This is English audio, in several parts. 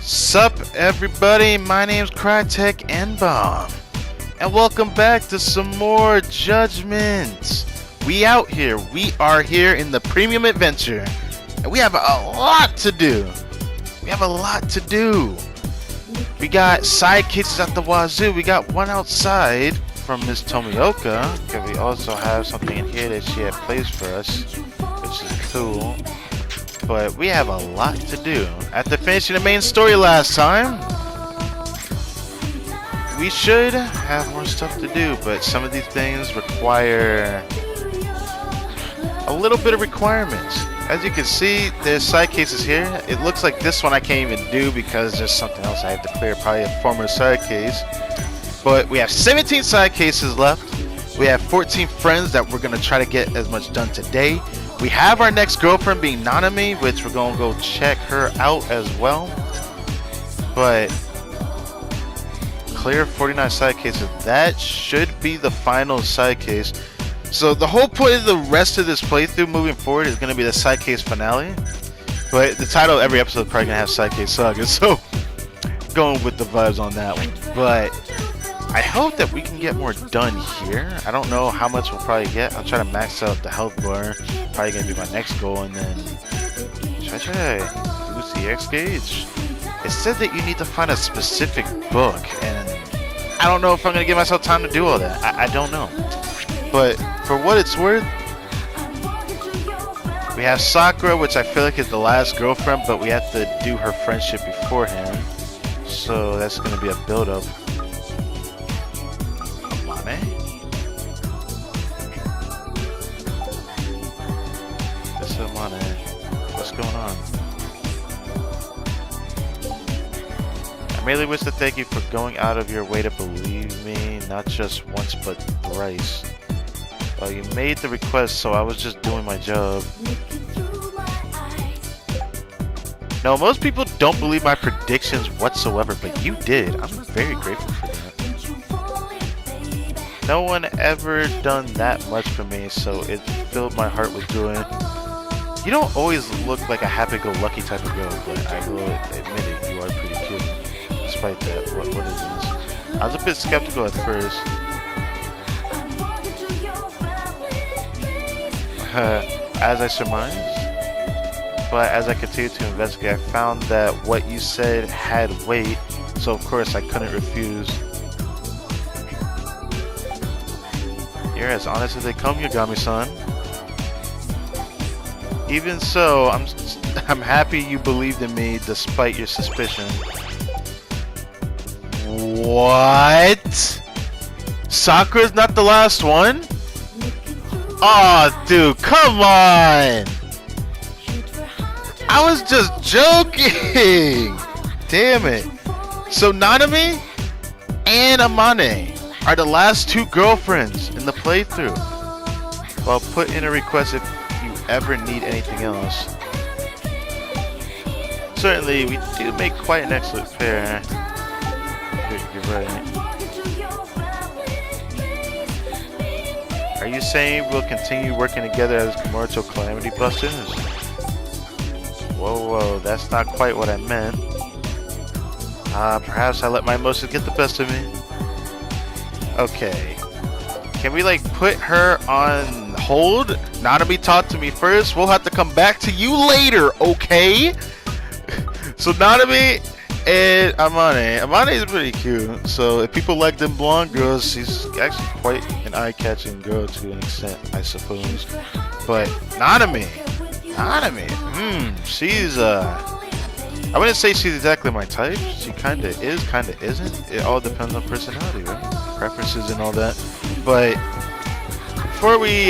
Sup everybody, my name's Crytek N-Bomb, and welcome back to some more Judgment. We out here, we are here in the premium adventure, and we have a lot to do. We got side cases at the wazoo. We got one outside from Miss Tomioka, and we also have something in here that she had placed for us, which is cool. But we have a lot to do. After finishing the main story last time, we should have more stuff to do, but some of these things require a little bit of requirements. As you can see, there's side cases here. It looks like this one I can't even do because there's something else I have to clear, probably a former side case. But we have 17 side cases left. We have 14 friends that we're going to try to get as much done today. We have our next girlfriend being Nanami, which we're going to go check her out as well. But clear 49 side cases. That should be the final side case. So the whole point of the rest of this playthrough moving forward is going to be the side case finale. But the title of every episode is probably going to have side case Saga. So going with the vibes on that one. But I hope that we can get more done here. I don't know how much we'll probably get. I'll try to max out the health bar. Probably gonna be my next goal, and then should I try to boost the X gauge? It said that you need to find a specific book, and I don't know if I'm gonna give myself time to do all that. I don't know. But for what it's worth, we have Sakura, which I feel like is the last girlfriend, but we have to do her friendship beforehand. So that's gonna be a build-up. What's going on? I merely wish to thank you for going out of your way to believe me, not just once but thrice. Well, you made the request, so I was just doing my job. No, most people don't believe my predictions whatsoever, but you did. I'm very grateful for that. No one ever done that much for me, so it filled my heart with joy. You don't always look like a happy-go-lucky type of girl, but I will admit it, you are pretty cute. Despite that, what is this? I was a bit skeptical at first. As I surmised. But as I continued to investigate, I found that what you said had weight, so of course I couldn't refuse. You're as honest as they come, Yagami-san. Even so, I'm happy you believed in me despite your suspicion. What? Sakura's not the last one? Aw, dude, come on! I was just joking! Damn it. So Nanami and Amane are the last two girlfriends in the playthrough. Well, put in a request if ever need anything else. Certainly, we do make quite an excellent pair. You're right. Are you saying we'll continue working together as Kamurocho Calamity Busters? Whoa, that's not quite what I meant. Perhaps I let my emotions get the best of me. Okay. Can we like put her on hold? Nanami talk to me first. We'll have to come back to you later, okay? So Nanami and Amane is pretty cute. So if people like them blonde girls, she's actually quite an eye-catching girl to an extent, I suppose. But Nanami, she's I wouldn't say she's exactly my type. She kinda is, kinda isn't. It all depends on personality, right? Preferences and all that. But before we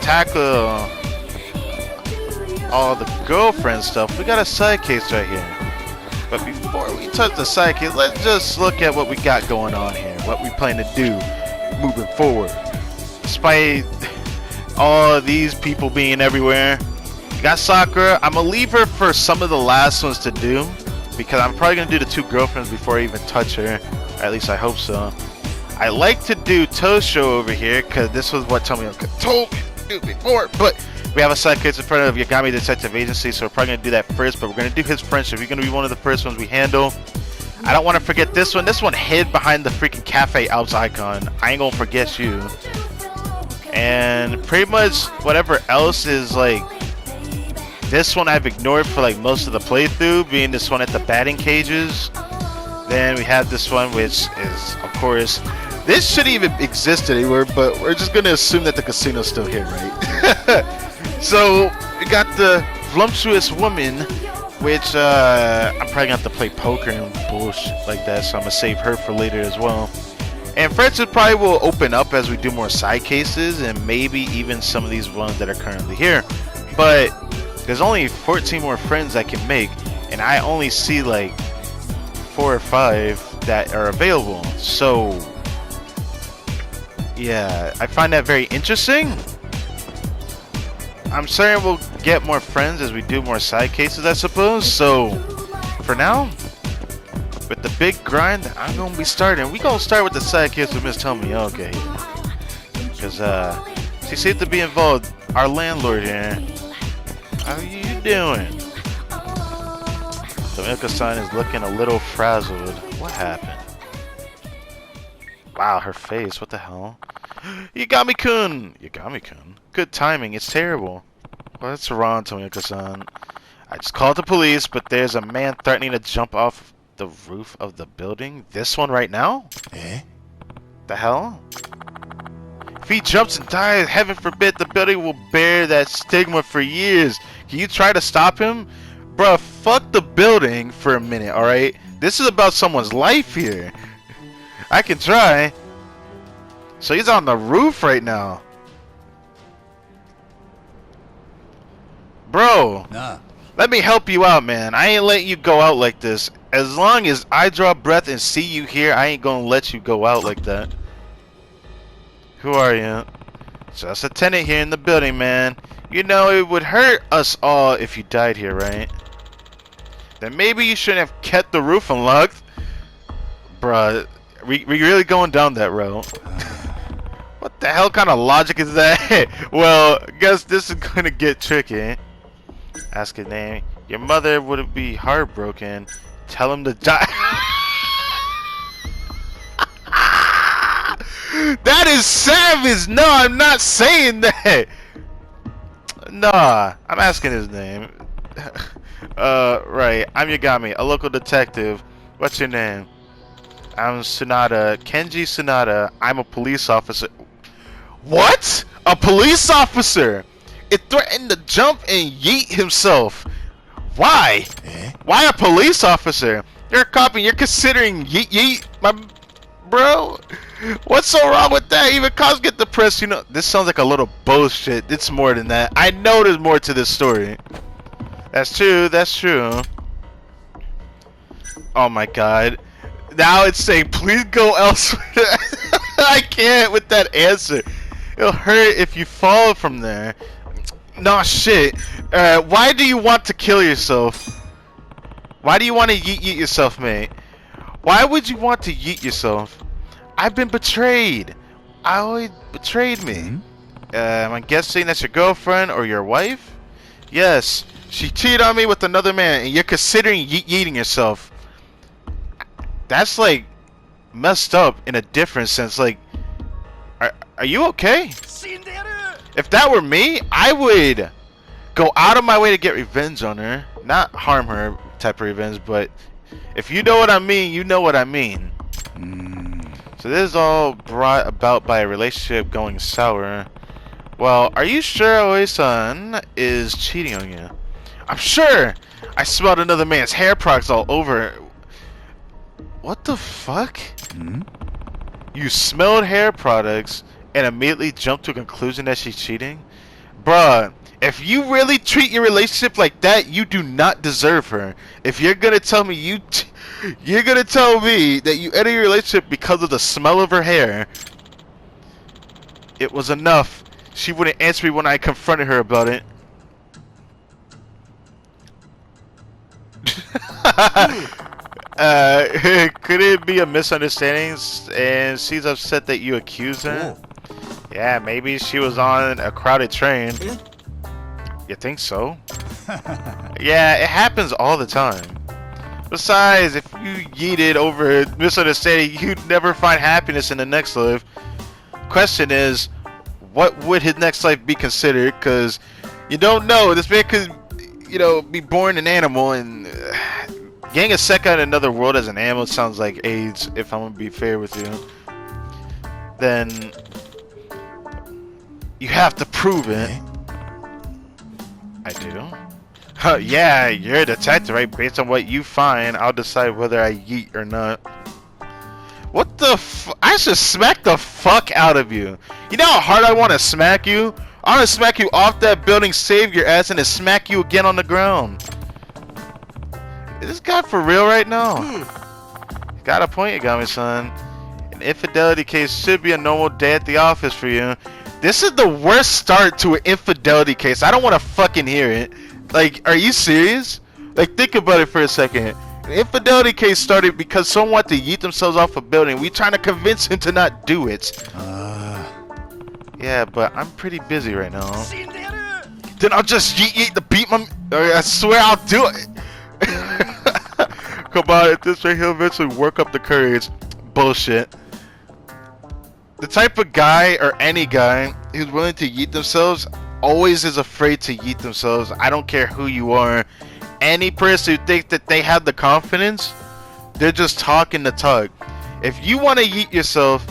tackle all the girlfriend stuff, we got a side case right here. But before we touch the side case, let's just look at what we got going on here. What we plan to do moving forward. Despite all of these people being everywhere. We got Sakura. I'm gonna leave her for some of the last ones to do, because I'm probably gonna do the two girlfriends before I even touch her. Or at least I hope so. I like to do Tosho over here because this was what Tomioka told me to do before, but We have a side case in front of Yagami Detective Agency, so we're probably going to do that first, but we're going to do his friendship. You're going to be one of the first ones we handle. I don't want to forget this one. This one hid behind the freaking Cafe Alps icon. I ain't going to forget you. And pretty much whatever else is like, this one I've ignored for like most of the playthrough, being this one at the batting cages. Then we have this one, which is, of course, this shouldn't even exist anywhere, but we're just going to assume that the casino's still here, right? So, we got the voluptuous woman, which I'm probably going to have to play poker and bullshit like that, so I'm going to save her for later as well. And friendship probably will open up as we do more side cases, and maybe even some of these ones that are currently here. But there's only 14 more friends I can make, and I only see like 4 or 5 that are available. So, yeah, I find that very interesting. I'm certain we'll get more friends as we do more side cases, I suppose. So, for now, with the big grind, I'm going to be starting. We're going to start with the side case with Miss Tommy. Okay. Because, she seems to be involved. Our landlord here. How you doing? The Milka-san is looking a little frazzled. What happened? Wow, her face. What the hell? Yagami-kun! Yagami-kun? Good timing. It's terrible. What's wrong, Tomioka-san? I just called the police, but there's a man threatening to jump off the roof of the building. This one right now? Eh? The hell? If he jumps and dies, heaven forbid, the building will bear that stigma for years. Can you try to stop him? Bruh, fuck the building for a minute, alright? This is about someone's life here. I can try. So he's on the roof right now. Bro, nah. Let me help you out, man. I ain't letting you go out like this. As long as I draw breath and see you here, I ain't gonna let you go out like that. Who are you? Just a tenant here in the building, man. You know, it would hurt us all if you died here, right? Then maybe you shouldn't have kept the roof unlocked. Bruh, we really going down that road? What the hell kind of logic is that? Well, I guess this is gonna get tricky. Ask his name. Your mother would be heartbroken. Tell him to die. That is savage. No, I'm not saying that. Nah, I'm asking his name. Right. I'm Yagami, a local detective. What's your name? I'm Tsunada. Kenji Tsunada. I'm a police officer. What? A police officer? It threatened to jump and yeet himself. Why? Eh? Why a police officer? You're a cop and you're considering yeet, my bro? What's so wrong with that? Even cops get depressed, you know. This sounds like a little bullshit. It's more than that. I know there's more to this story. That's true. That's true. Oh my god. Now it's saying, please go elsewhere. I can't with that answer. It'll hurt if you fall from there. Nah, shit. Why do you want to kill yourself? Why do you want to yeet yourself, mate? Why would you want to yeet yourself? I've been betrayed. Aoi betrayed me. I'm guessing that's your girlfriend or your wife? Yes. She cheated on me with another man, and you're considering yeeting yourself. That's like messed up in a different sense. Like, are you okay? If that were me, I would go out of my way to get revenge on her. Not harm her type of revenge, but if you know what I mean, you know what I mean. So this is all brought about by a relationship going sour. Well, are you sure Aoi-san is cheating on you? I'm sure! I smelled another man's hair products all over. What the fuck? You smelled hair products and immediately jumped to a conclusion that she's cheating? Bruh, if you really treat your relationship like that, you do not deserve her. If you're gonna tell me you're gonna tell me that you ended your relationship because of the smell of her hair, it was enough. She wouldn't answer me when I confronted her about it. Could it be a misunderstanding and she's upset that you accused her? Yeah, maybe she was on a crowded train. You think so? Yeah, it happens all the time. Besides, if you yeeted over misunderstanding, you'd never find happiness in the next life. Question is, what would his next life be considered? Because you don't know. This man could, you know, be born an animal and getting a second in another world as an animal sounds like AIDS, if I'm going to be fair with you. Then you have to prove it. I do. Yeah, you're a detective, right? Based on what you find, I'll decide whether I yeet or not. What the I should smack the fuck out of you. You know how hard I want to smack you? I want to smack you off that building, save your ass, and then smack you again on the ground. Is this guy for real right now? Got a point, Yagami son. An infidelity case should be a normal day at the office for you. This is the worst start to an infidelity case. I don't want to fucking hear it. Like, are you serious? Like, think about it for a second. An infidelity case started because someone wanted to yeet themselves off a building. We trying to convince him to not do it. Yeah, but I'm pretty busy right now. Then I'll just yeet the beat my... I swear I'll do it. Come on, at this rate he'll eventually work up the courage. Bullshit. The type of guy, or any guy, who's willing to yeet themselves always is afraid to yeet themselves. I don't care who you are. Any person who thinks that they have the confidence, they're just talking the talk. If you want to yeet yourself,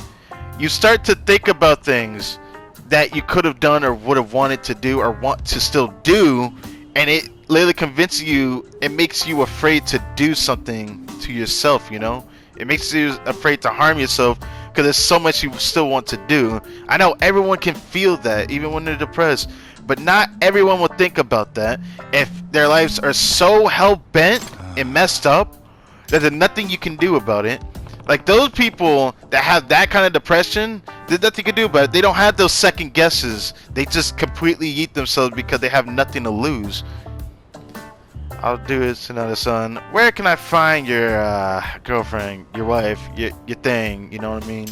you start to think about things that you could have done or would have wanted to do or want to still do, and it literally convinces you, it makes you afraid to do something to yourself, you know? It makes you afraid to harm yourself because there's so much you still want to do. I know everyone can feel that, even when they're depressed, but not everyone will think about that if their lives are so hell-bent and messed up that there's nothing you can do about it. Like, those people that have that kind of depression, there's nothing you can do about it. They don't have those second guesses. They just completely yeet themselves because they have nothing to lose. I'll do it, Sonata-san. Where can I find your girlfriend, your wife, your thing, you know what I mean?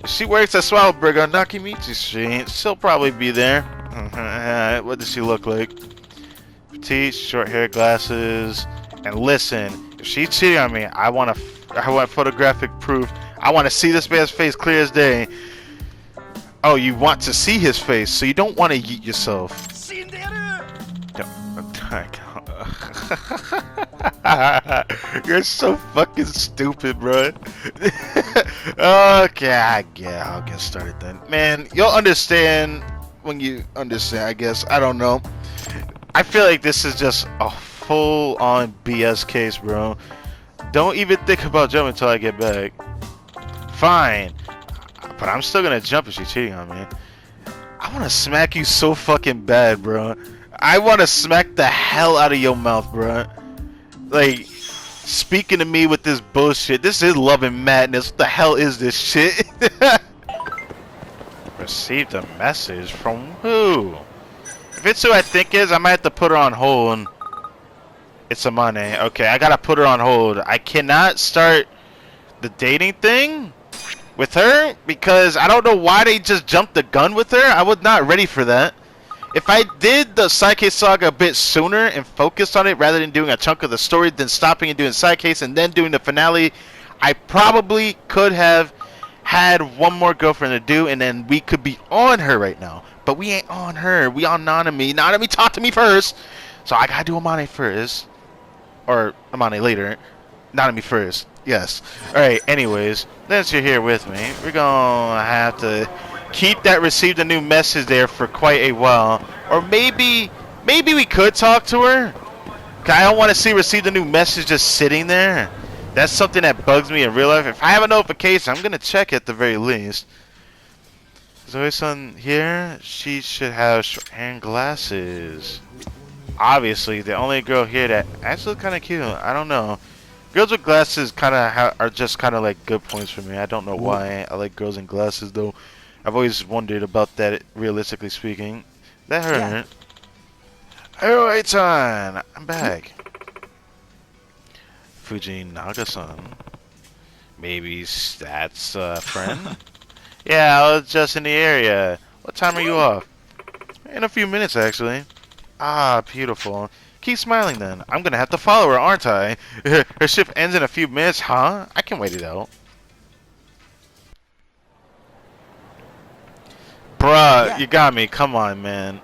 She works at Swallowburg on Nakamichi Street. She'll probably be there. What does she look like? Petite, short hair, glasses. And listen, if she's cheating on me, I want photographic proof. I want to see this man's face clear as day. Oh, you want to see his face, so you don't want to yeet yourself. You're so fucking stupid, bro. Okay, I'll get started then. Man, you'll understand when you understand, I guess. I don't know. I feel like this is just a full-on BS case, bro. Don't even think about jumping until I get back. Fine. But I'm still gonna jump if she's cheating on me. I wanna smack you so fucking bad, bro. I wanna smack the hell out of your mouth, bro. Like, speaking to me with this bullshit. This is Love and Madness. What the hell is this shit? Received a message from who? If it's who I think is, I might have to put her on hold. It's Amane. Okay, I gotta put her on hold. I cannot start the dating thing with her because I don't know why they just jumped the gun with her. I was not ready for that. If I did the side case saga a bit sooner and focused on it rather than doing a chunk of the story, then stopping and doing side case and then doing the finale, I probably could have had one more girlfriend to do and then we could be on her right now. But we ain't on her. We on Nanami. Nanami, talk to me first. So I gotta do Amane first. Or Amane later. Nanami first. Yes. Alright, anyways. Since you're here with me, we're gonna have to keep that received a new message there for quite a while. Or maybe we could talk to her. I don't want to see received a new message just sitting there. That's something that bugs me in real life. If I have a notification, I'm gonna check it at the very least. Zoe-san here, she should have short hair and glasses. Obviously, the only girl here that actually kind of cute. I don't know. Girls with glasses kind of are just kind of like good points for me. I don't know why I like girls in glasses though. I've always wondered about that, realistically speaking. That hurt. Alright-san, I'm back. Fuji Naga-san. Maybe that's a friend? Yeah, I was just in the area. What time are you off? In a few minutes, actually. Ah, beautiful. Keep smiling then. I'm gonna have to follow her, aren't I? Her shift ends in a few minutes, huh? I can wait it out. Bruh, you got me. Come on, man.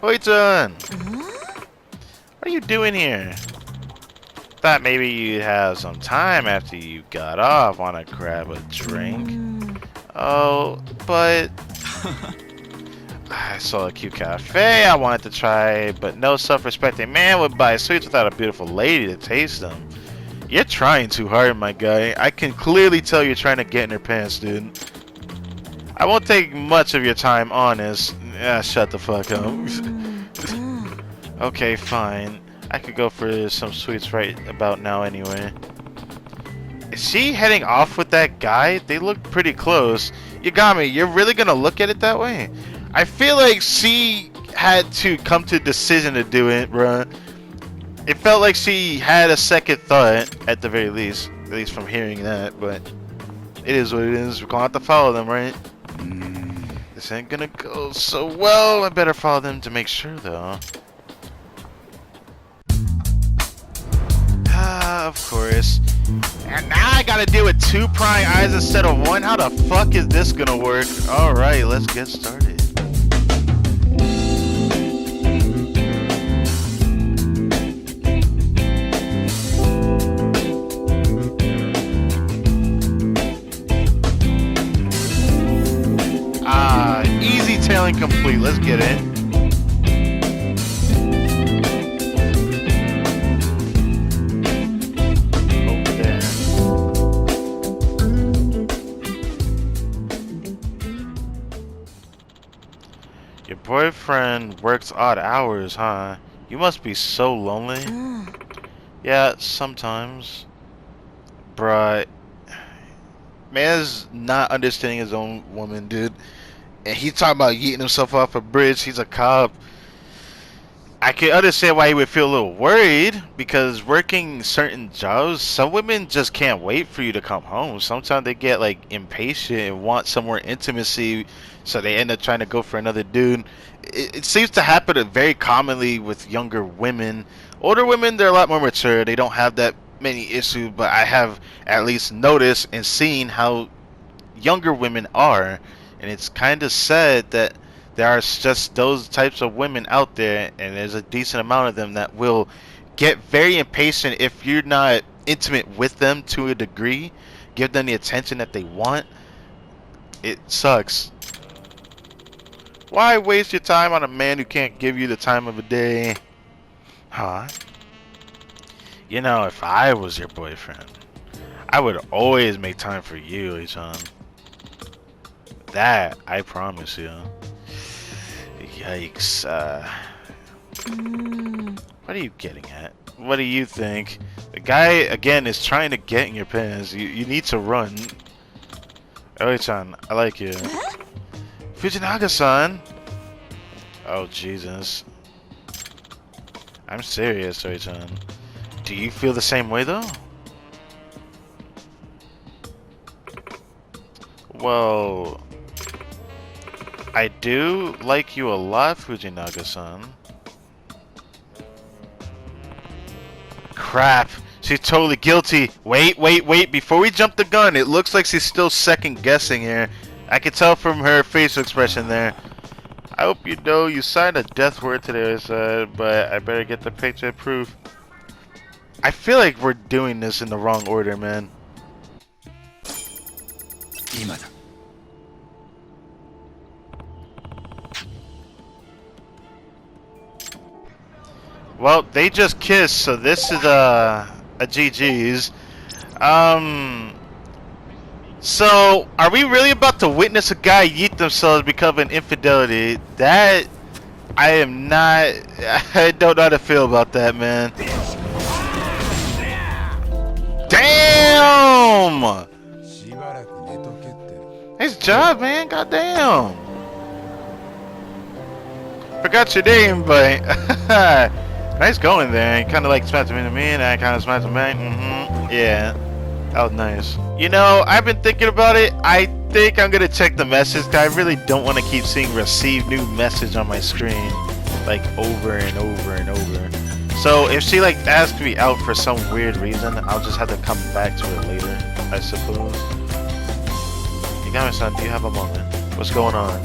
Wait-chan! What are you doing here? Thought maybe you'd have some time after you got off. Wanna grab a drink? Oh, but... I saw a cute cafe I wanted to try, but no self-respecting man would buy sweets without a beautiful lady to taste them. You're trying too hard, my guy. I can clearly tell you're trying to get in her pants, dude. I won't take much of your time, honest. Shut the fuck up. Okay, fine. I could go for some sweets right about now anyway. Is she heading off with that guy? They look pretty close. Yagami, you're really gonna look at it that way? I feel like she had to come to a decision to do it, bruh. It felt like she had a second thought, at the very least. At least from hearing that, but... it is what it is. We're gonna have to follow them, right? This ain't gonna go so well. I better follow them to make sure, though. Ah, of course. And now I gotta deal with 2 prying eyes instead of 1. How the fuck is this gonna work? Alright, let's get started. Easy tailing complete. Let's get it. Over there. Your boyfriend works odd hours, huh? You must be so lonely. Yeah, sometimes. Bruh. Man's not understanding his own woman, dude. And he's talking about yeeting himself off a bridge. He's a cop. I can understand why he would feel a little worried, because working certain jobs, some women just can't wait for you to come home. Sometimes they get like impatient and want some more intimacy, so they end up trying to go for another dude. It seems to happen very commonly with younger women. Older women, they're a lot more mature. They don't have that many issues, but I have at least noticed and seen how younger women are. And it's kind of sad that there are just those types of women out there, and there's a decent amount of them that will get very impatient if you're not intimate with them to a degree, give them the attention that they want. It sucks. Why waste your time on a man who can't give you the time of a day? Huh? You know, if I was your boyfriend, I would always make time for you, Ichan. That, I promise you. Yikes. What are you getting at? What do you think? The guy, again, is trying to get in your pants. You need to run. Oi-chan, I like you. Fujinaga-san! Oh, Jesus. I'm serious, Oi-chan. Do you feel the same way, though? Well... I do like you a lot, Fujinaga-san. Crap. She's totally guilty. Wait. Before we jump the gun, it looks like she's still second guessing here. I can tell from her facial expression there. I hope you know you signed a death word today, I said, but I better get the picture proof. I feel like we're doing this in the wrong order, man. Well, they just kissed, so this is a GG's. So, are we really about to witness a guy yeet themselves because of an infidelity? That, I am not, I don't know how to feel about that, man. Damn! Nice job, man, goddamn. Forgot your name, but nice going there. You kind of like smacked him into me, and I kind of smacked him back. Yeah, that was nice. You know, I've been thinking about it. I think I'm gonna check the message. 'Cause I really don't want to keep seeing receive new message on my screen. like over and over and over. So if she like asks me out for some weird reason, I'll just have to come back to her later, I suppose. Yagami-san, do you have a moment? What's going on?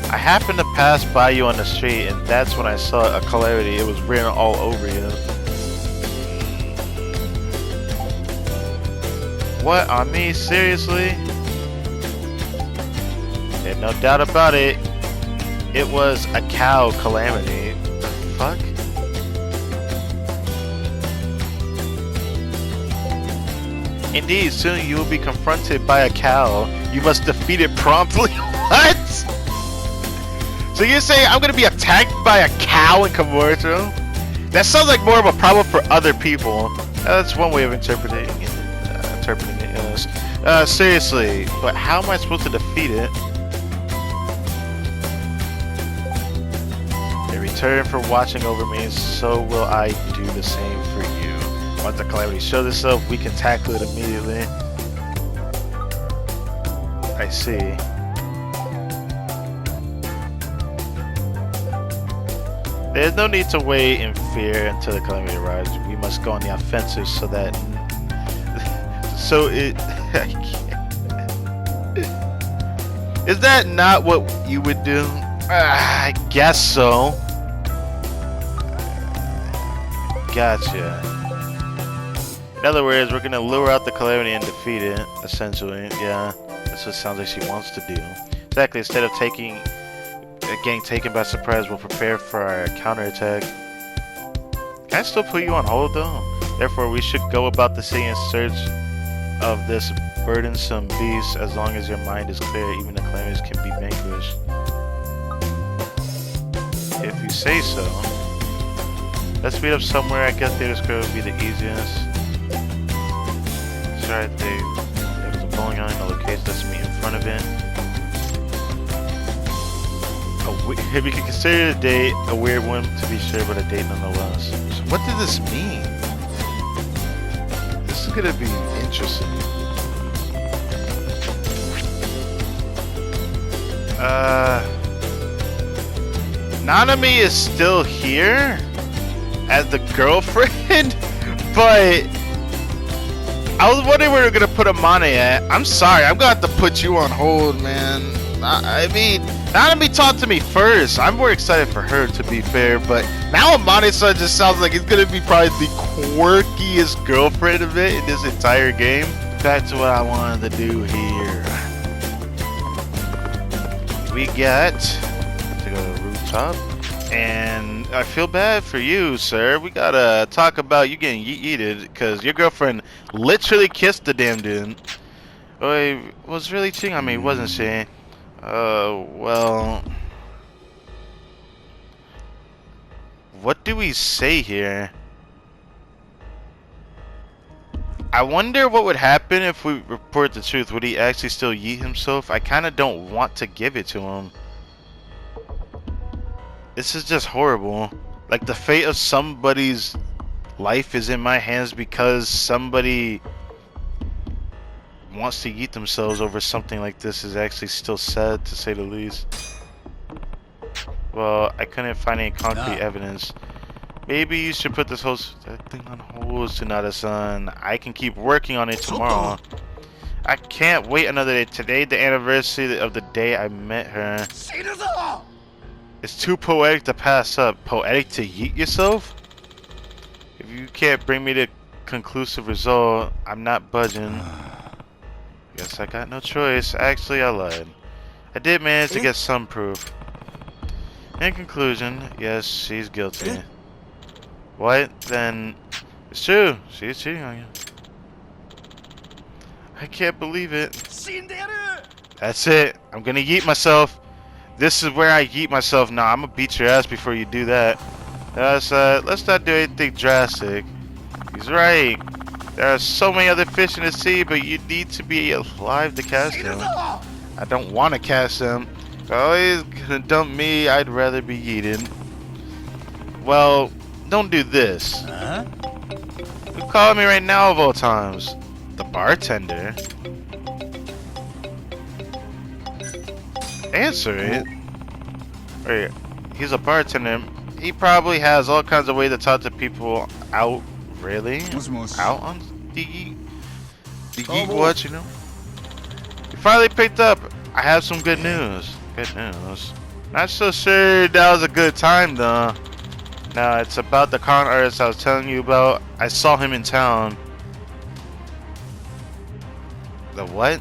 I happened to pass by you on the street, and that's when I saw a clarity. It was written all over you. What, on me? Seriously? Yeah, no doubt about it. It was a cow calamity. The fuck? Indeed, soon you will be confronted by a cow. You must defeat it promptly. What? So you're saying I'm gonna be attacked by a cow in Kamurocho? That sounds like more of a problem for other people. That's one way of interpreting it. Yes. Seriously, but how am I supposed to defeat it? In return for watching over me, so will I do the same for you. Once the calamity shows itself, we can tackle it immediately. I see. There's no need to wait in fear until the calamity arrives. We must go on the offensive so that... I can't. Is that not what you would do? I guess so. Gotcha. In other words, we're gonna lure out the calamity and defeat it, essentially. Yeah, that's what it sounds like she wants to do. Exactly, instead of getting taken by surprise, we'll prepare for our counterattack. Can I still put you on hold though? Therefore, we should go about the city in search of this burdensome beast. As long as your mind is clear, even the calamities can be vanquished. If you say so. Let's meet up somewhere. I guess Theater Square would be the easiest. Sorry, there's a bowling alley in the location. Let's meet in front of it. If you can consider the date a weird one to be sure, but a date nonetheless. So what does this mean? This is gonna be interesting. Nanami is still here as the girlfriend, but I was wondering where we're gonna put Amane at. I'm sorry, I'm gonna have to put you on hold, man. I mean, Nanami talked to me first. I'm more excited for her, to be fair, but now Amane-san just sounds like it's gonna be probably the quirkiest girlfriend of it in this entire game. Back to what I wanted to do here. We got to go to the rooftop, and I feel bad for you, sir. We gotta talk about you getting yeeted because your girlfriend literally kissed the damn dude. Oh, was really cheating on me, wasn't she? Well, what do we say here? I wonder what would happen if we report the truth. Would he actually still yeet himself? I kind of don't want to give it to him. This is just horrible. Like, the fate of somebody's life is in my hands because somebody wants to yeet themselves over something like this is actually still sad, to say the least. Well, I couldn't find any concrete evidence. Maybe you should put this whole thing on hold, Tsunade-san. I can keep working on it tomorrow. I can't wait another day. Today, the anniversary of the day I met her. It's too poetic to pass up. Poetic to yeet yourself? If you can't bring me to conclusive result, I'm not budging. Guess I got no choice. Actually, I lied. I did manage to get some proof. In conclusion, yes, she's guilty. What? Then it's true. She's cheating on you. I can't believe it. That's it. I'm gonna yeet myself. This is where I yeet myself. Nah, I'm gonna beat your ass before you do that. Let's not do anything drastic. He's right. There are so many other fish in the sea, but you need to be alive to cast them. I don't want to cast them. Oh, he's gonna dump me. I'd rather be yeeted. Well, don't do this. Who's calling me right now of all times? The bartender. Answer it. Wait, he's a bartender. He probably has all kinds of ways to talk to people out. Really? Out on the geek watch, you know? You finally picked up. I have some good news. Good news. Not so sure that was a good time though. Now it's about the con artist I was telling you about. I saw him in town. The what?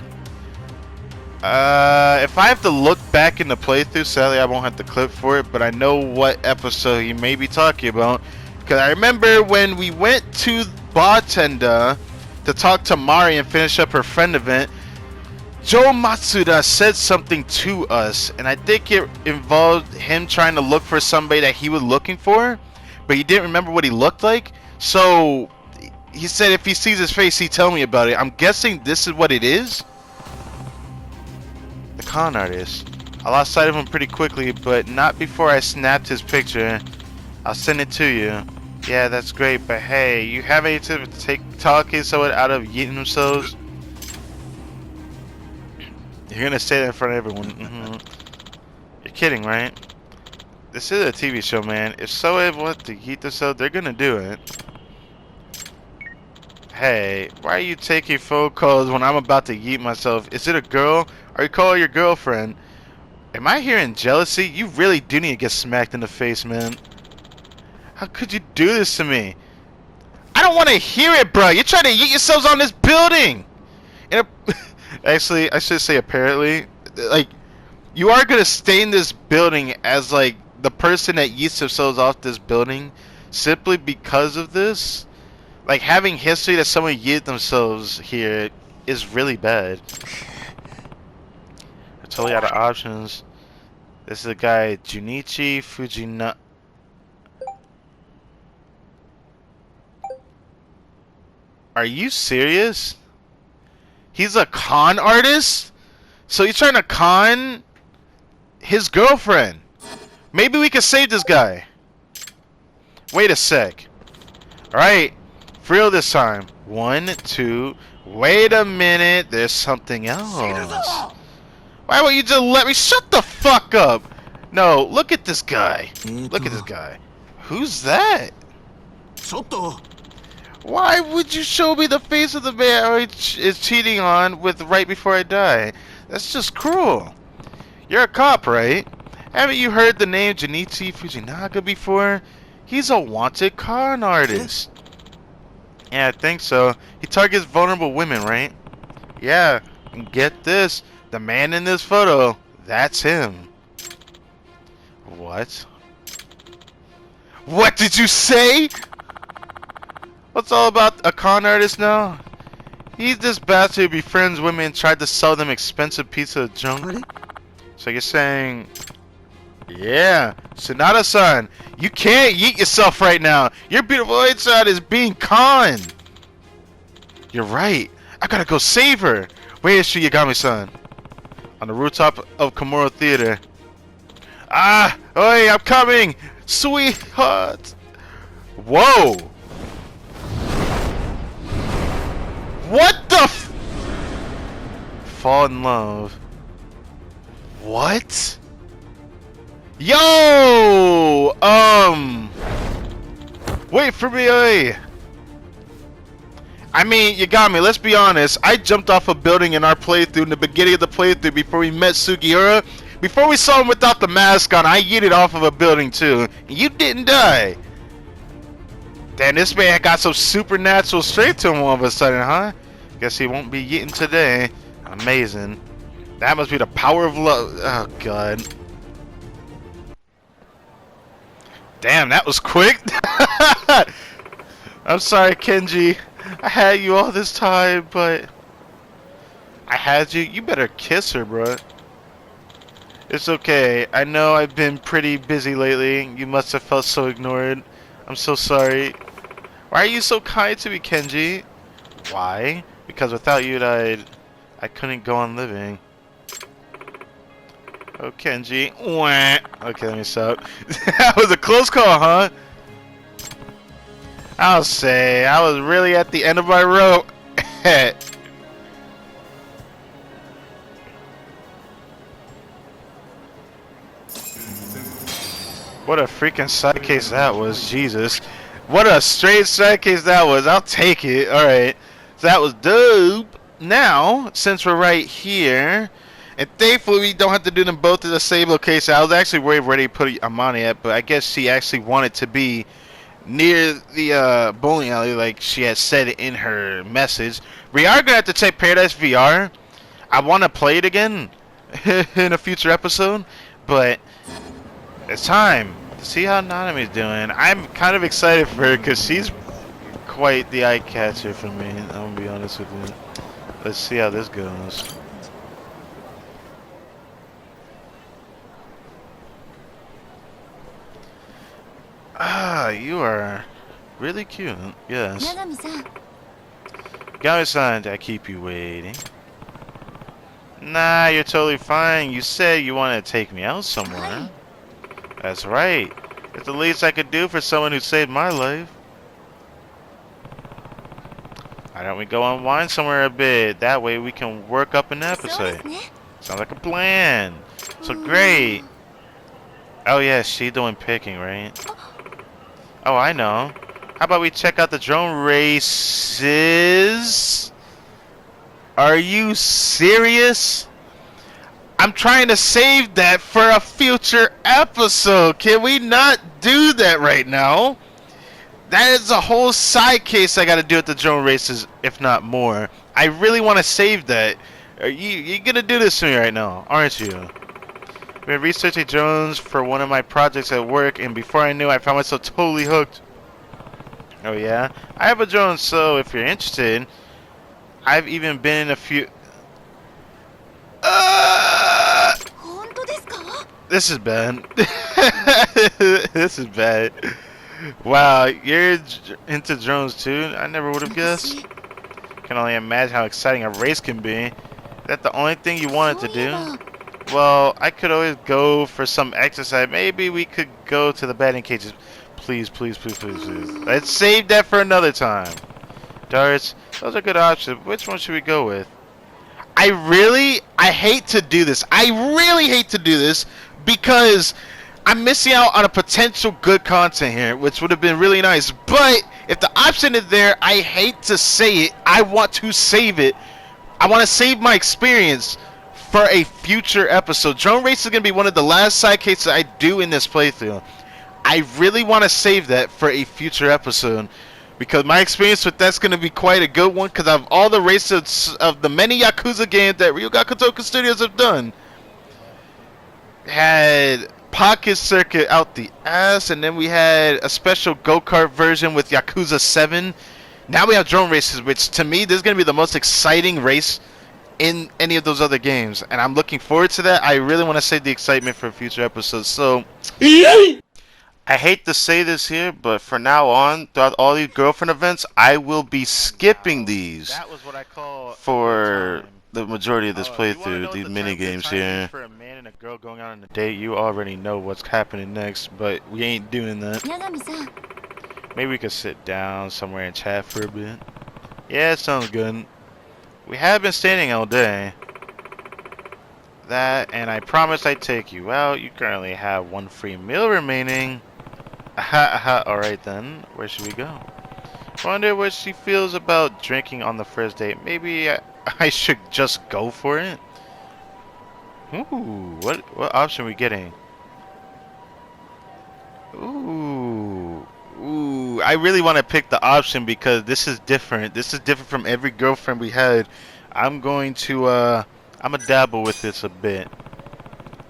If I have to look back in the playthrough, sadly I won't have the clip for it, but I know what episode you may be talking about. Because I remember when we went to Bartender to talk to Mari and finish up her friend event, Joe Matsuda said something to us, and I think it involved him trying to look for somebody that he was looking for, but he didn't remember what he looked like. So he said if he sees his face, he'd tell me about it. I'm guessing this is what it is. The con artist. I lost sight of him pretty quickly, but not before I snapped his picture. I'll send it to you. Yeah, that's great, but hey, you have any to take talking someone out of eating themselves? You're gonna say that in front of everyone. You're kidding, right? This is a TV show, man. If someone wants to eat themselves, they're gonna do it. Hey, why are you taking phone calls when I'm about to eat myself? Is it a girl? Are you calling your girlfriend? Am I hearing jealousy? You really do need to get smacked in the face, man. How could you do this to me? I don't want to hear it, bro. You're trying to eat yourselves on this building. Actually, I should say apparently. Like, you are going to stay in this building as, like, the person that eats themselves off this building simply because of this. Like, having history that someone yeet themselves here is really bad. I'm totally out of options. This is a guy, Junichi Fujina. Are you serious? He's a con artist? So he's trying to con his girlfriend. Maybe we can save this guy. Wait a sec. Alright. For real this time. 1, 2. Wait a minute. There's something else. Why won't you just let me? Shut the fuck up. No, look at this guy. Look at this guy. Who's that? Why would you show me the face of the man is cheating on with right before I die? That's just cruel. You're a cop, right? Haven't you heard the name Junichi Fujinaga before? He's a wanted con artist. Yeah, I think so. He targets vulnerable women, right? Yeah, and get this. The man in this photo, that's him. What? What did you say? What's all about a con artist now? He's this bastard who befriends women and tried to sell them expensive pieces of junk. So you're saying, yeah, Sonata-san, you can't yeet yourself right now. Your beautiful inside is being conned. You're right. I gotta go save her. Where is she, Yagami-san? On the rooftop of Kamurocho Theater. Ah, oi, I'm coming, sweetheart. Whoa. What the f- Fall in love. What? Yo! Wait for me, oi! I mean, Yagami, let's be honest. I jumped off a building in our playthrough in the beginning of the playthrough before we met Sugiura. Before we saw him without the mask on, I yeeted off of a building too. You didn't die. Damn, this man got some supernatural strength to him all of a sudden, huh? Guess he won't be yeeting today. Amazing. That must be the power of love. Oh, God. Damn, that was quick. I'm sorry, Kenji. I had you all this time, but... I had you? You better kiss her, bro. It's okay. I know I've been pretty busy lately. You must have felt so ignored. I'm so sorry. Why are you so kind to me, Kenji? Why? Because without you, I couldn't go on living. Oh, Kenji. Wah. Okay, let me stop. That was a close call, huh? I'll say, I was really at the end of my rope. What a freaking side case that was, Jesus. What a straight side case that was. I'll take it. Alright. So that was dope. Now, since we're right here, and thankfully we don't have to do them both in the same location. I was actually worried where they put Amani at, but I guess she actually wanted to be near the bowling alley like she had said in her message. We are going to have to check Paradise VR. I want to play it again in a future episode, but it's time to see how Nanami's doing. I'm kind of excited for her because she's quite the eye catcher for me. I'm going to be honest with you. Let's see how this goes. Ah, you are really cute. Yes. Yagami-san, did I keep you waiting? Nah, you're totally fine. You said you wanted to take me out somewhere. That's right. It's the least I could do for someone who saved my life. Why don't we go unwind somewhere a bit? That way we can work up an episode. Sounds like a plan. So great. Oh yeah, she doing picking, right? Oh, I know. How about we check out the drone races? Are you serious? I'm trying to save that for a future episode. Can we not do that right now? That is a whole side case I gotta do at the drone races, if not more. I really want to save that. You're gonna do this to me right now, aren't you? I've been researching drones for one of my projects at work, and before I knew, I found myself totally hooked. Oh yeah? I have a drone, so if you're interested, I've even been in a few... This is bad. This is bad. Wow, you're into drones too? I never would have guessed. Can only imagine how exciting a race can be. Is that the only thing you wanted to do? Well, I could always go for some exercise. Maybe we could go to the batting cages. Please, please, please, please, please. Let's save that for another time. Darts, those are good options. Which one should we go with? I hate to do this. I really hate to do this because I'm missing out on a potential good content here, which would have been really nice. But if the option is there, I hate to say it. I want to save it. I want to save my experience for a future episode. Drone race is going to be one of the last side cases I do in this playthrough. I really want to save that for a future episode because my experience with that's going to be quite a good one because of all the races of the many Yakuza games that Ryuga Kotoku Studios have done. Had Pocket Circuit out the ass, and then we had a special go-kart version with Yakuza 7. Now we have drone races, which to me this is going to be the most exciting race in any of those other games, and I'm looking forward to that. I really want to save the excitement for future episodes. So I hate to say this here, but from now on, throughout all these girlfriend events, I will be skipping these for the majority of this playthrough. These mini games here. For a man and a girl going out on a date, you already know what's happening next, but we ain't doing that. Maybe we could sit down somewhere and chat for a bit. Yeah, it sounds good. We have been standing all day. That, and I promised I'd take you out. You currently have one free meal remaining. Alright then, where should we go? Wonder what she feels about drinking on the first date. Maybe I should just go for it? Ooh, what option are we getting? Ooh, I really want to pick the option because this is different. This is different from every girlfriend we had. I'm going to, I'm gonna dabble with this a bit.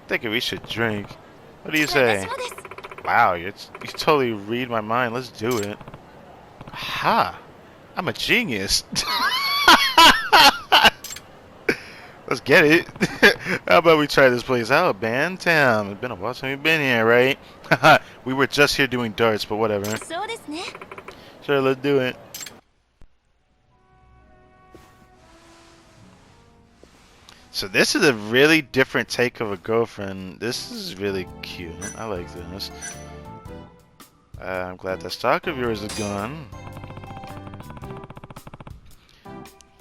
Thinking we should drink. What do you say? Wow, you totally read my mind. Let's do it. Ha! I'm a genius. Let's get it. How about we try this place out, Bantam? It's been a while since we've been here, right? We were just here doing darts, but whatever. Sure, let's do it. So this is a really different take of a girlfriend. This is really cute. I like this. I'm glad that stock of yours is gone.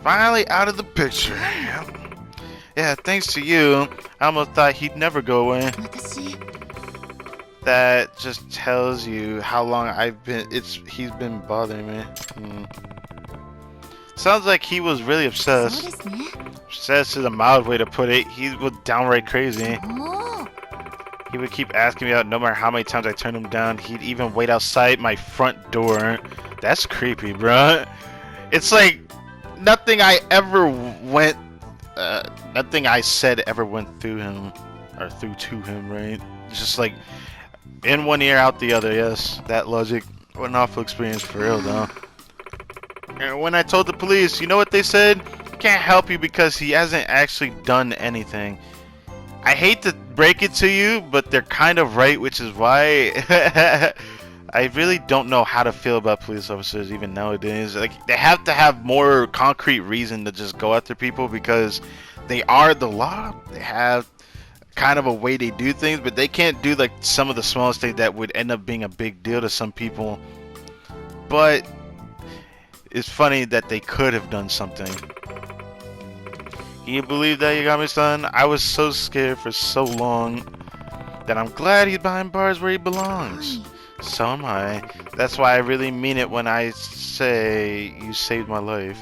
Finally out of the picture. Yeah, thanks to you. I almost thought he'd never go away. That just tells you how long he's been bothering me. Sounds like he was really obsessed. Obsessed is a mild way to put it. He was downright crazy. He would keep asking me out no matter how many times I turned him down. He'd even wait outside my front door. That's creepy, bruh. It's like nothing I said ever went through him or through to him, right? It's just like in one ear, out the other. Yes, that logic. What an awful experience for real, though. And when I told the police, you know what they said? Can't help you because he hasn't actually done anything. I hate to break it to you, but they're kind of right, which is why I really don't know how to feel about police officers even nowadays. Like, they have to have more concrete reason to just go after people because they are the law. They have kind of a way they do things, but they can't do like some of the smallest things that would end up being a big deal to some people. But it's funny that they could have done something. Can you believe that, Yagami-san? I was so scared for so long that I'm glad he's behind bars where he belongs. So am I. That's why I really mean it when I say you saved my life.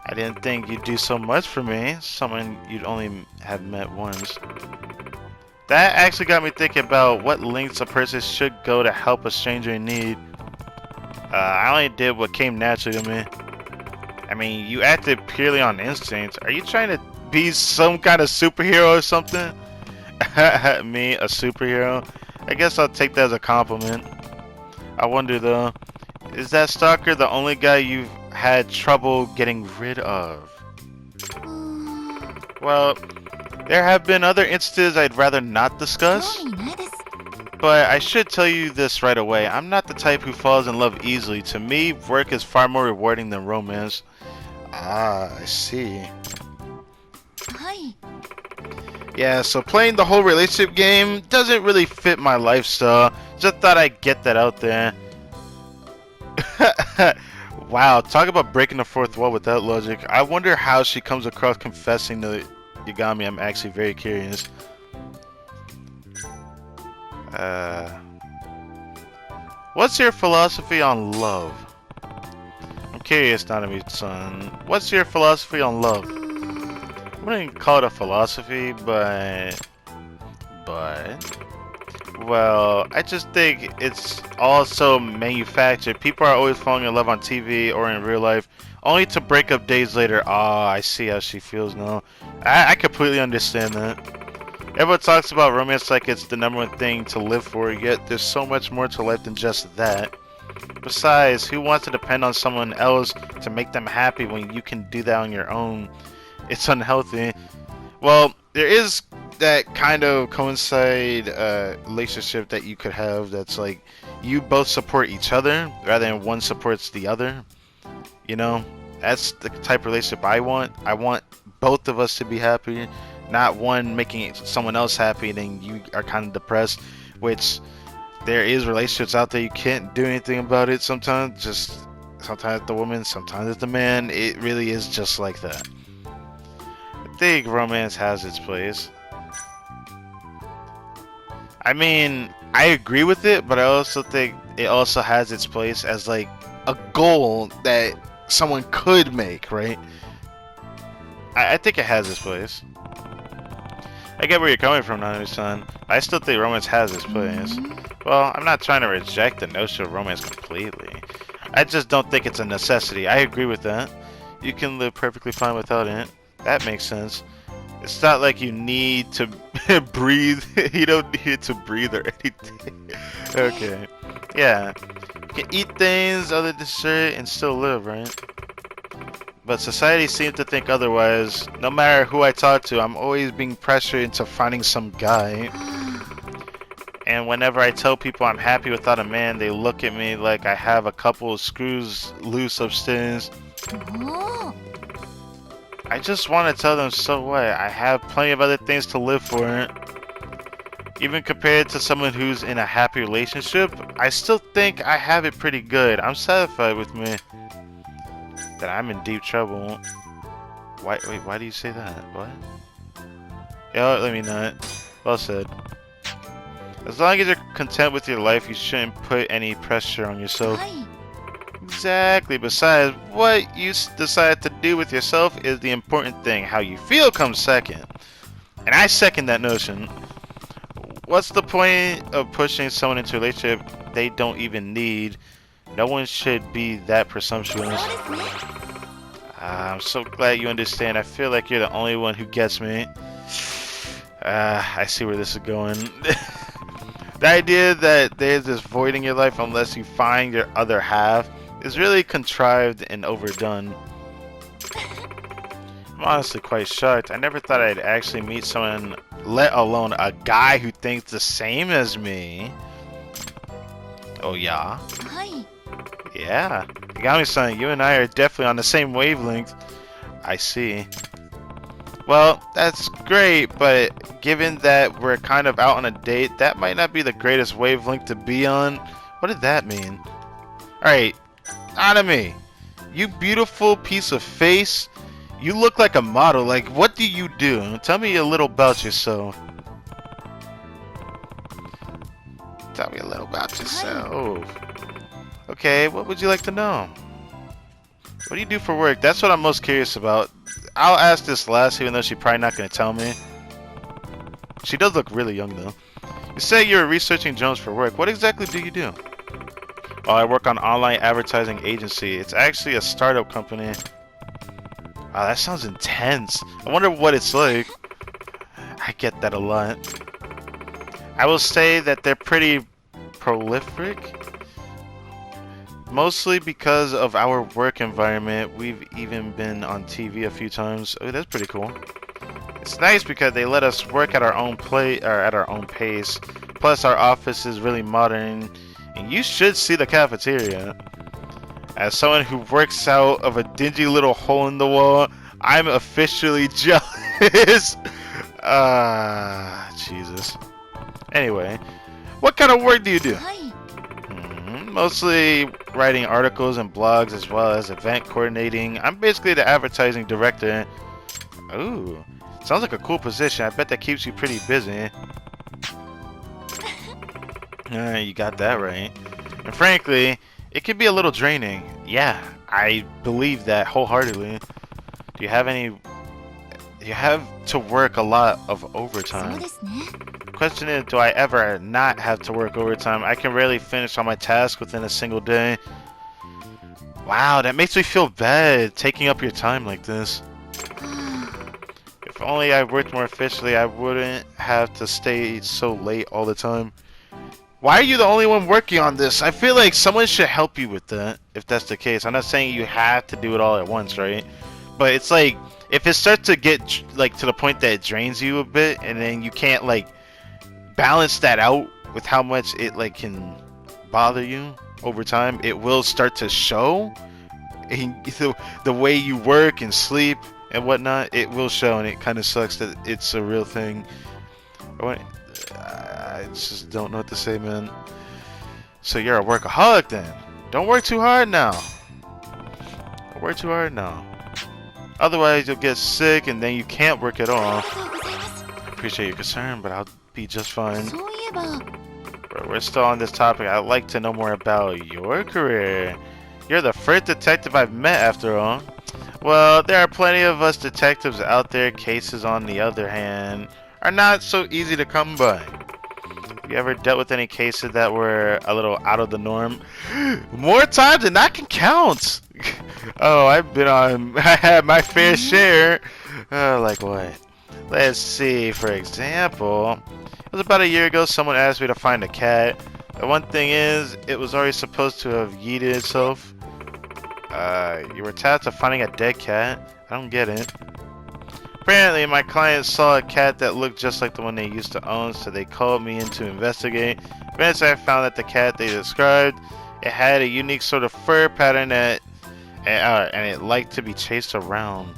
I didn't think you'd do so much for me, someone you'd only have met once. That actually got me thinking about what lengths a person should go to help a stranger in need. I only did what came naturally to me. I mean, you acted purely on instinct. Are you trying to be some kind of superhero or something? Me, a superhero? I guess I'll take that as a compliment. I wonder though, is that stalker the only guy you've had trouble getting rid of? Well, there have been other instances I'd rather not discuss. But I should tell you this right away. I'm not the type who falls in love easily. To me, work is far more rewarding than romance. Ah, I see. Yeah, so playing the whole relationship game doesn't really fit my lifestyle. Just thought I'd get that out there. Wow, talk about breaking the fourth wall without logic. I wonder how she comes across confessing to Yagami. I'm actually very curious. What's your philosophy on love? I'm curious, Nanami-san. What's your philosophy on love? I wouldn't call it a philosophy, but well, I just think it's also manufactured. People are always falling in love on TV or in real life, only to break up days later. Ah, I see how she feels now. I completely understand that. Everyone talks about romance like it's the #1 thing to live for, yet there's so much more to life than just that. Besides, who wants to depend on someone else to make them happy when you can do that on your own? It's unhealthy. Well, there is that kind of coincide relationship that you could have that's like you both support each other rather than one supports the other. You know, that's the type of relationship I want. I want both of us to be happy, not one making someone else happy and then you are kind of depressed, which there is relationships out there you can't do anything about it sometimes. Just sometimes the woman, sometimes it's the man. It really is just like that. I think romance has its place. I mean, I agree with it, but I also think it also has its place as like a goal that someone could make, right? I think it has its place. I get where you're coming from, Nanu-san. I still think romance has its place. Well, I'm not trying to reject the notion of romance completely. I just don't think it's a necessity. I agree with that. You can live perfectly fine without it. That makes sense. It's not like you need to breathe. You don't need to breathe or anything. Okay. Yeah. You can eat things other than shit and still live, right? But society seems to think otherwise. No matter who I talk to, I'm always being pressured into finding some guy. And whenever I tell people I'm happy without a man, they look at me like I have a couple of screws loose upstairs. I just want to tell them, so what? I have plenty of other things to live for. Even compared to someone who's in a happy relationship, I still think I have it pretty good. I'm satisfied with me. That I'm in deep trouble. Wait, why do you say that? What? Yeah, let me not. Well said. As long as you're content with your life, you shouldn't put any pressure on yourself. Exactly. Besides, what you decide to do with yourself is the important thing. How you feel comes second. And I second that notion. What's the point of pushing someone into a relationship they don't even need? No one should be that presumptuous. I'm so glad you understand. I feel like you're the only one who gets me. I see where this is going. The idea that there's this void in your life unless you find your other half is really contrived and overdone. I'm honestly quite shocked. I never thought I'd actually meet someone, let alone a guy who thinks the same as me. Oh yeah? Yeah. Yagami-san, you and I are definitely on the same wavelength. I see. Well, that's great, but given that we're kind of out on a date, that might not be the greatest wavelength to be on. What did that mean? Alright, Anime, you beautiful piece of face. You look like a model. Like, what do you do? Tell me a little about yourself. Tell me a little about yourself. Okay, what would you like to know? What do you do for work? That's what I'm most curious about. I'll ask this last, even though she's probably not going to tell me. She does look really young, though. You say you're researching drones for work. What exactly do you do? Oh, I work on online advertising agency. It's actually a startup company. Wow, that sounds intense. I wonder what it's like. I get that a lot. I will say that they're pretty prolific. Mostly because of our work environment. We've even been on TV a few times. Oh, that's pretty cool. It's nice because they let us work at our own at our own pace. Plus, our office is really modern, and you should see the cafeteria. As someone who works out of a dingy little hole in the wall, I'm officially jealous. Jesus. Anyway, what kind of work do you do? Mostly writing articles and blogs as well as event coordinating. I'm basically the advertising director. Ooh, sounds like a cool position. I bet that keeps you pretty busy. You got that right. And frankly, it can be a little draining. Yeah, I believe that wholeheartedly. Do you have to work a lot of overtime? Question is, do I ever not have to work overtime? I can rarely finish all my tasks within a single day. Wow, that makes me feel bad, taking up your time like this. If only I worked more efficiently, I wouldn't have to stay so late all the time. Why are you the only one working on this? I feel like someone should help you with that, if that's the case. I'm not saying you have to do it all at once, right? But it's like, if it starts to get like to the point that it drains you a bit, and then you can't like balance that out with how much it like can bother you over time, it will start to show. And the way you work and sleep and whatnot, it will show, and it kind of sucks that it's a real thing. I just don't know what to say, man. So you're a workaholic then? Don't work too hard now. Don't work too hard now. Otherwise, you'll get sick and then you can't work at all. I appreciate your concern, but I'll be just fine. But we're still on this topic. I'd like to know more about your career. You're the first detective I've met, after all. Well, there are plenty of us detectives out there. Cases, on the other hand, are not so easy to come by. Have you ever dealt with any cases that were a little out of the norm? More times than I can count. Oh, I had my fair share. Like what? Let's see, for example, it was about a year ago someone asked me to find a cat. The one thing is, it was already supposed to have yeeted itself. You were tasked with finding a dead cat? I don't get it. Apparently, my client saw a cat that looked just like the one they used to own, so they called me in to investigate. Eventually, I found that the cat they described, it had a unique sort of fur pattern and it liked to be chased around.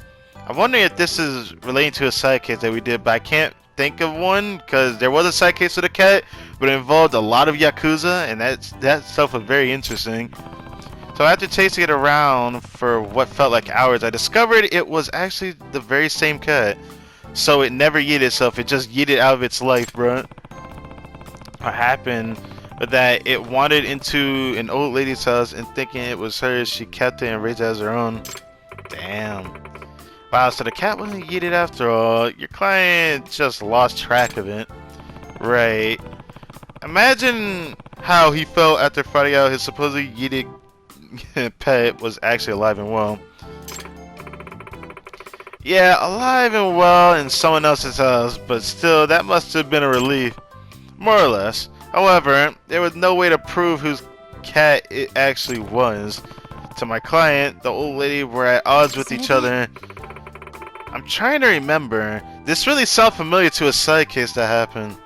I'm wondering if this is relating to a side case that we did, but I can't think of one because there was a side case with a cat, but it involved a lot of Yakuza, and that stuff was very interesting. So after chasing it around for what felt like hours, I discovered it was actually the very same cat. So it never yeeted itself, it just yeeted out of its life, bro. what happened, but that it wandered into an old lady's house and thinking it was hers, she kept it and raised it as her own. Damn. Wow, so the cat wasn't yeeted after all. Your client just lost track of it. Right. Imagine how he felt after finding out his supposedly yeeted pet was actually alive and well. Yeah, alive and well in someone else's house, but still, that must have been a relief. More or less. However, there was no way to prove whose cat it actually was. To my client, the old lady were at odds with each other. I'm trying to remember. This really sounds familiar to a side case that happened.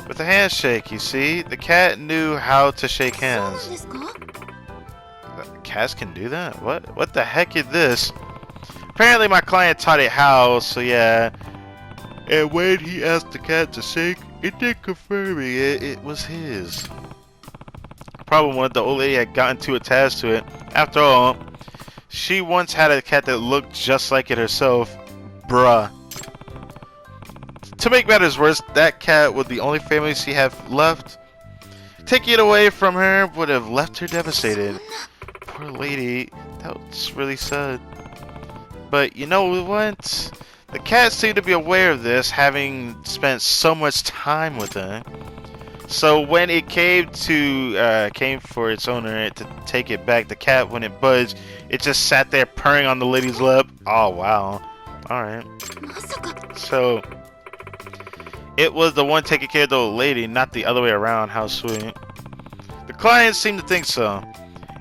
With a handshake, you see? The cat knew how to shake hands. Cats can do that? What the heck is this? Apparently my client taught it how, so yeah. And when he asked the cat to shake, it did confirm it was his. Problem was the old lady had gotten too attached to it. After all, she once had a cat that looked just like it herself. Bruh. To make matters worse, that cat was the only family she had left. Taking it away from her would have left her devastated. Poor lady, that's really sad. But you know what? The cat seemed to be aware of this, having spent so much time with her. So when it came for its owner to take it back, the cat wouldn't budge. It just sat there purring on the lady's lap. Oh wow. Alright. So it was the one taking care of the old lady, not the other way around. How sweet. The client seemed to think so.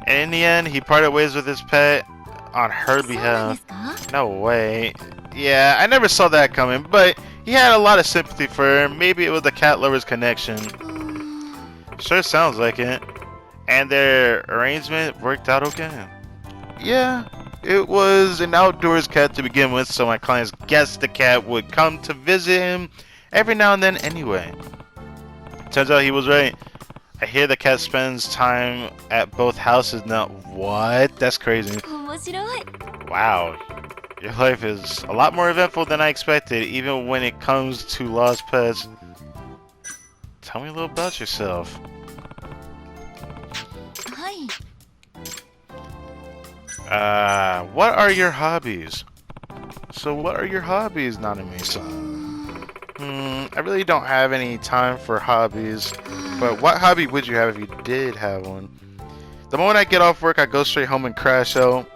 And in the end, he parted ways with his pet on her behalf. No way. Yeah, I never saw that coming, but he had a lot of sympathy for her. Maybe it was the cat lover's connection. Sure sounds like it. And their arrangement worked out okay. Yeah, it was an outdoors cat to begin with, so my clients guessed the cat would come to visit him every now and then anyway. Turns out he was right. I hear the cat spends time at both houses now. What? That's crazy. Wow. Your life is a lot more eventful than I expected, even when it comes to lost pets. Tell me a little about yourself. What are your hobbies? So what are your hobbies, Nanami-san? I really don't have any time for hobbies, but what hobby would you have if you did have one? The moment I get off work, I go straight home and crash out.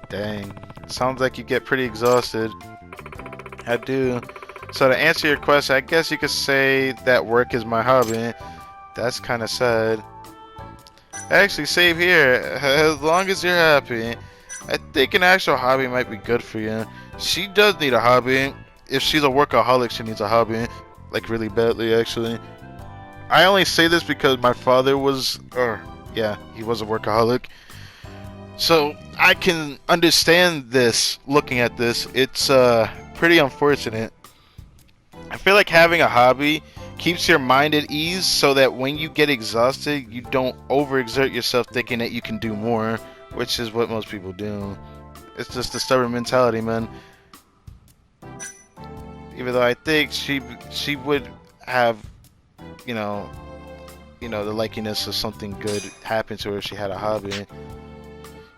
Dang. Sounds like you get pretty exhausted. I do. So to answer your question, I guess you could say that work is my hobby. That's kind of sad. Actually, save here. As long as you're happy. I think an actual hobby might be good for you. She does need a hobby. If she's a workaholic, she needs a hobby. Like really badly, actually. I only say this because my father was... yeah, he was a workaholic. So I can understand this, looking at this. It's pretty unfortunate. I feel like having a hobby keeps your mind at ease so that when you get exhausted, you don't overexert yourself thinking that you can do more, which is what most people do. It's just a stubborn mentality, man. Even though I think she would have, you know, the likeness of something good happen to her if she had a hobby.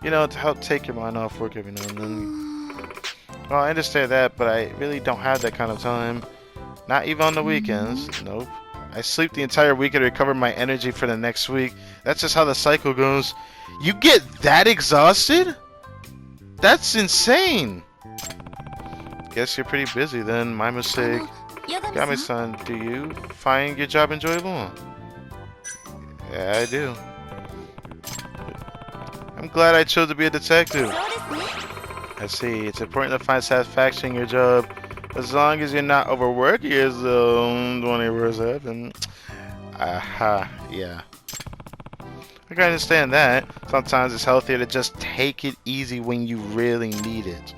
You know, to help take your mind off work every now and then. Well, I understand that, but I really don't have that kind of time. Not even on the weekends. Nope. I sleep the entire week to recover my energy for the next week. That's just how the cycle goes. You get that exhausted? That's insane. Guess you're pretty busy then. My mistake. Yagami-san, do you find your job enjoyable? Yeah, I do. I'm glad I chose to be a detective. I see. It's important to find satisfaction in your job. As long as you're not overworking yourself 24/7. Aha, yeah. I can understand that. Sometimes it's healthier to just take it easy when you really need it.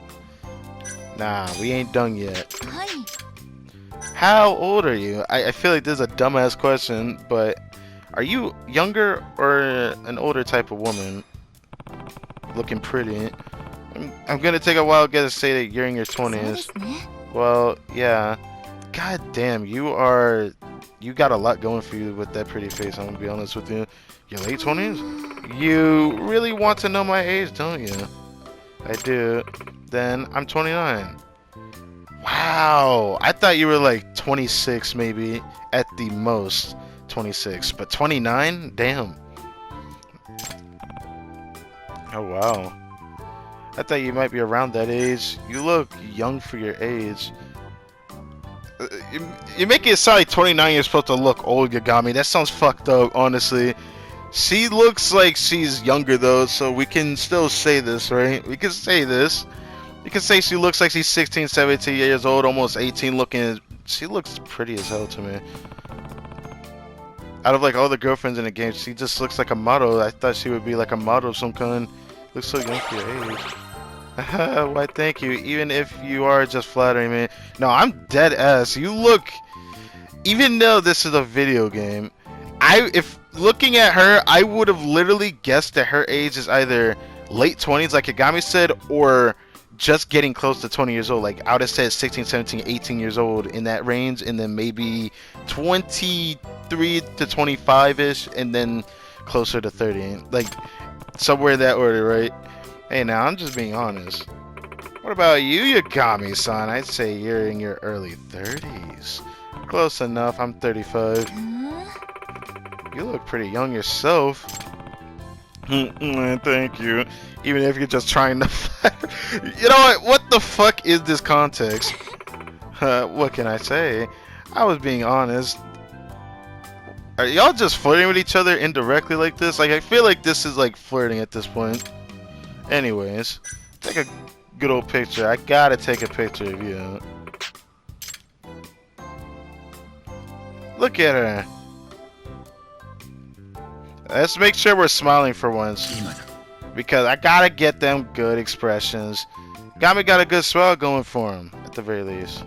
Nah, we ain't done yet. How old are you? I feel like this is a dumbass question, but are you younger or an older type of woman? Looking pretty. I'm gonna take a wild guess to say that you're in your 20s. Well, yeah. God damn, you are you got a lot going for you with that pretty face. I'm gonna be honest with you. Your late 20s? You really want to know my age, don't you? I do. Then I'm 29. Wow, I thought you were like 26 maybe, at the most 26, but 29? Damn. Oh wow. I thought you might be around that age. You look young for your age. You make it sound like 29 you're supposed to look old, Yagami. That sounds fucked up, honestly. She looks like she's younger though, so we can still say this, right? We can say this. You can say she looks like she's 16, 17 years old, almost 18 looking. She looks pretty as hell to me. Out of like all the girlfriends in the game, she just looks like a model. I thought she would be like a model of some kind. Looks so young for your age. Why thank you, even if you are just flattering me. No, I'm dead ass. You look, even though this is a video game, if looking at her, I would have literally guessed that her age is either late 20s like Yagami said, or just getting close to 20 years old. Like I would have said 16, 17, 18 years old, in that range, and then maybe 23 to 25-ish, and then closer to 30. Like somewhere in that order, right? Hey, now I'm just being honest. What about you, Yagami-san? I'd say you're in your early 30s. Close enough. I'm 35. You look pretty young yourself. Thank you. Even if you're just trying to You know what? What the fuck is this context? What can I say? I was being honest. Are y'all just flirting with each other indirectly like this? Like, I feel like this is like flirting at this point. Anyways, take a good old picture. I gotta take a picture of you. Look at her. Let's make sure we're smiling for once, because I gotta get them good expressions. Gami got a good smile going for him, at the very least.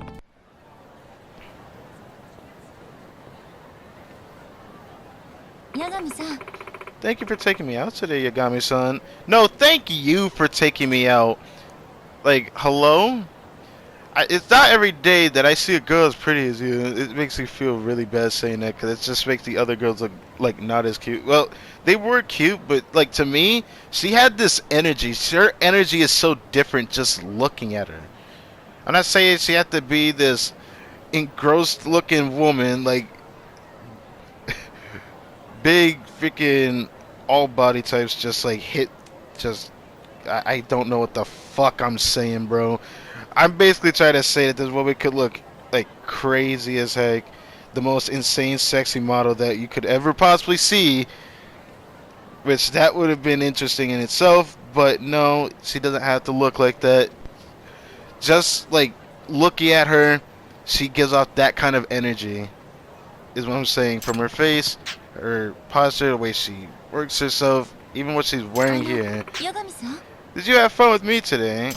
Yagami-san. Thank you for taking me out today, Yagami-san. No, thank you for taking me out. Like, hello? It's not every day that I see a girl as pretty as you. It makes me feel really bad saying that, because it just makes the other girls look, like, not as cute. Well, they were cute, but, like, to me, she had this energy. Her energy is so different just looking at her. I'm not saying she had to be this engrossed-looking woman, like, big freaking all body types just like I don't know what the fuck I'm saying, bro. I'm basically trying to say that this woman could look like crazy as heck, the most insane sexy model that you could ever possibly see, which that would have been interesting in itself, but no, she doesn't have to look like that. Just like looking at her, she gives off that kind of energy, is what I'm saying, from her face, her posture, the way she works herself, even what she's wearing here. Yagami-san. Did you have fun with me today?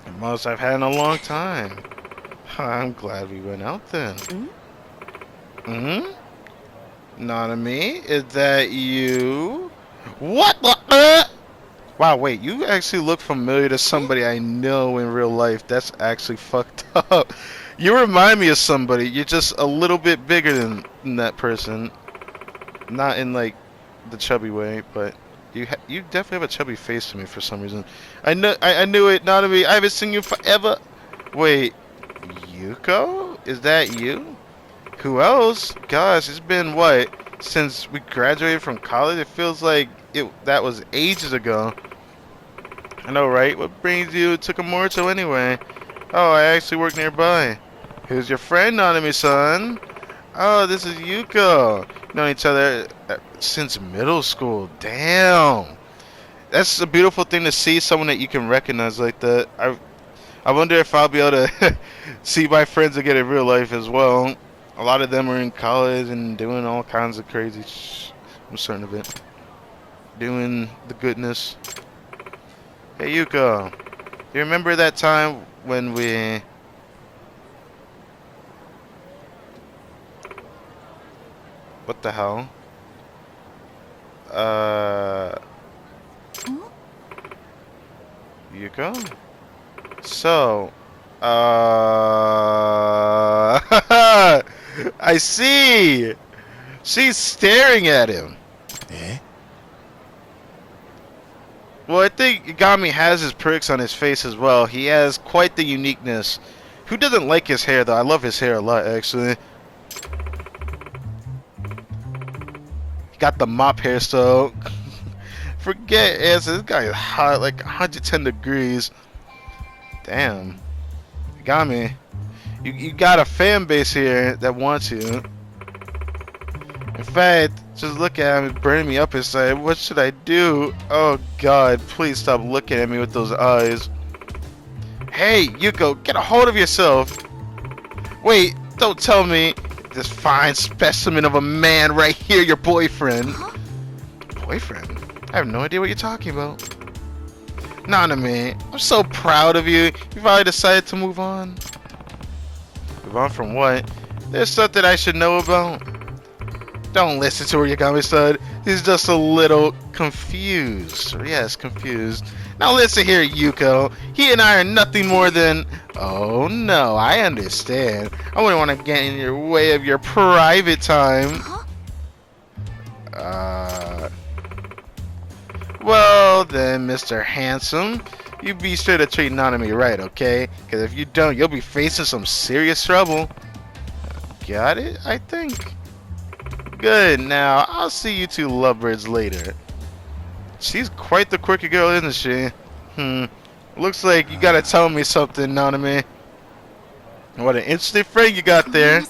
The most I've had in a long time. I'm glad we went out then. Not me? Is that you? What the? Wow, wait, you actually look familiar to somebody I know in real life. That's actually fucked up. You remind me of somebody. You're just a little bit bigger than that person. Not in like the chubby way, but you definitely have a chubby face to me for some reason. I knew it. Not me. I haven't seen you forever. Wait, Yuko? Is that you? Who else? Gosh, it's been what, since we graduated from college? It feels like that was ages ago. I know, right? What brings you to Kamurocho anyway? Oh, I actually work nearby. Who's your friend, Nanami-san? Oh, this is Yuko. Known each other since middle school. Damn. That's a beautiful thing to see, someone that you can recognize like that. I wonder if I'll be able to see my friends again in real life as well. A lot of them are in college and doing all kinds of crazy I'm certain of it. Doing the goodness. Hey Yuko, you remember that time when we... What the hell? Yuko? So, I see. She's staring at him. Eh? Well, I think Yagami has his perks on his face as well. He has quite the uniqueness. Who doesn't like his hair, though? I love his hair a lot, actually. He got the mop hairstyle. Forget answer. This guy is hot, like 110 degrees. Damn. Yagami. You got a fan base here that wants you. In fact, just look at him, it's burning me up inside. What should I do? Oh God, please stop looking at me with those eyes. Hey, Yuko, get a hold of yourself. Wait, don't tell me this fine specimen of a man right here, your boyfriend. Boyfriend? I have no idea what you're talking about. Nanami, I'm so proud of you. You finally decided to move on. Move on from what? There's something I should know about. Don't listen to her, Yagami-san. He's just a little confused. Yes, confused. Now listen here, Yuko. He and I are nothing more than... Oh no, I understand. I wouldn't want to get in your way of your private time. Well then, Mr. Handsome, you be sure to treat Nanami right, okay? Because if you don't, you'll be facing some serious trouble. Got it, I think. Good, now I'll see you two lovebirds later. She's quite the quirky girl, isn't she? Looks like you gotta tell me something, Nanami. What an interesting friend you got there.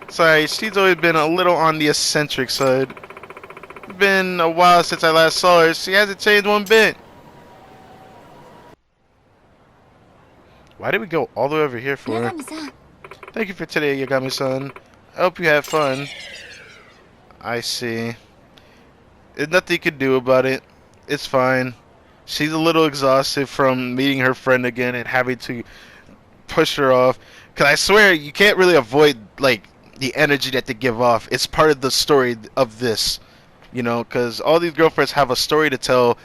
Sorry, she's always been a little on the eccentric side. Been a while since I last saw her. She hasn't changed one bit. Why did we go all the way over here for her? Thank you for today, Yagami-san. I hope you had fun. I see. There's nothing you can do about it. It's fine. She's a little exhausted from meeting her friend again and having to push her off. Cause I swear you can't really avoid like the energy that they give off. It's part of the story of this, you know. Cause all these girlfriends have a story to tell,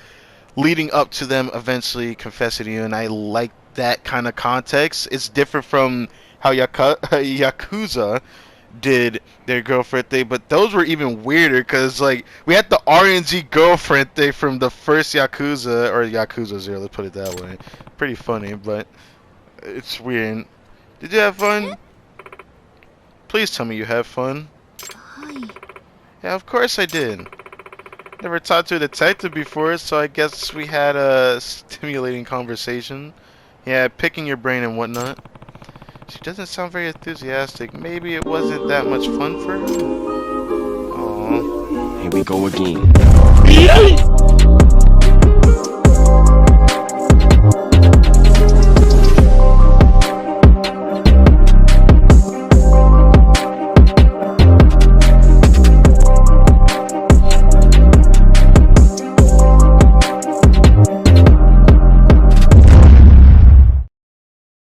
leading up to them eventually confessing to you. And I like that kind of context. It's different from how Yakuza did their girlfriend thing, but those were even weirder because like we had the RNG girlfriend thing from the first Yakuza or Yakuza 0, let's put it that way. Pretty funny, but it's weird. Did you have fun? Please tell me you had fun. Yeah, of course I did. Never talked to a detective before, so I guess we had a stimulating conversation. Yeah, picking your brain and whatnot. She doesn't sound very enthusiastic. Maybe it wasn't that much fun for her? Aww. Here we go again.